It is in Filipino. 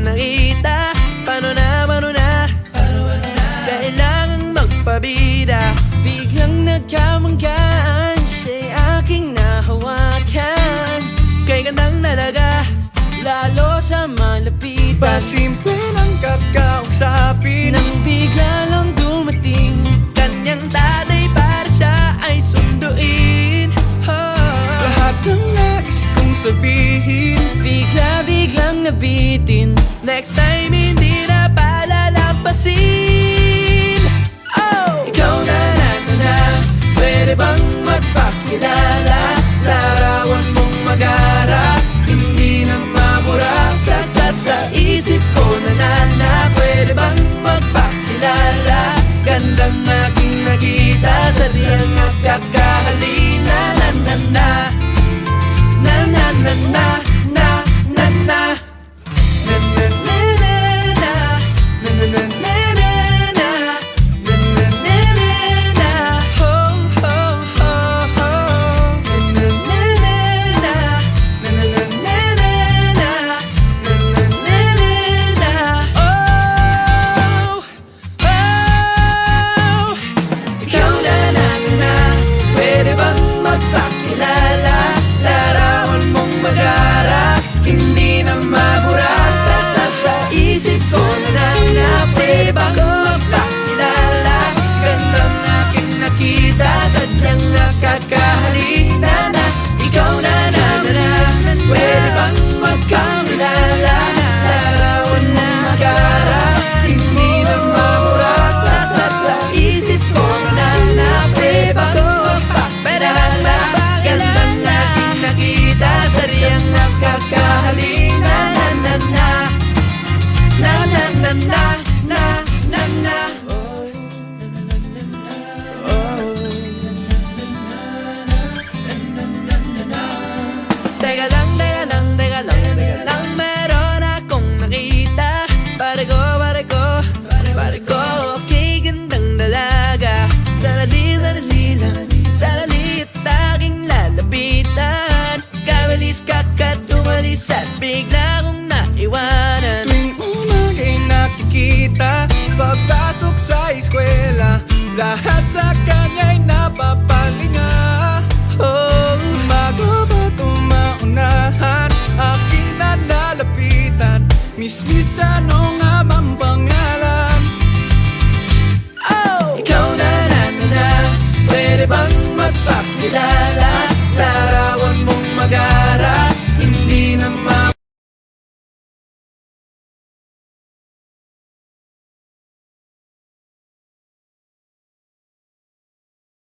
nakita. Paano na, kailangan magpabida. Biglang nagkamanggaan, siya'y aking nahawakan. Kay gandang talaga, lalo sa malapitan. Pasimple lang kakausapin, nang bigla lang dumating kanyang tatay para siya ay sunduin. lahat ng nais kong sabihin, Biglang nabitin. Next time hindi na palalampasin. Ikaw na, pwede bang magpakilala? Larawan mong magara, hindi na mabura sa isip ko na. Pwede bang magpakilala? Gandang aking nakita, sa diyang magkakahalina. Teka lang, meron akong nakita. Pare ko, okay, gandang dalaga. Sarali at aking lalapitan. Kawalis kakat umalis at bigla kong naiwanan. tuwing umagay nakikita, pagpasok sa eskwela, lahat sa kanya'y napapalinga. Bago ba tumaunahan, akin na lalapitan, mismis tanong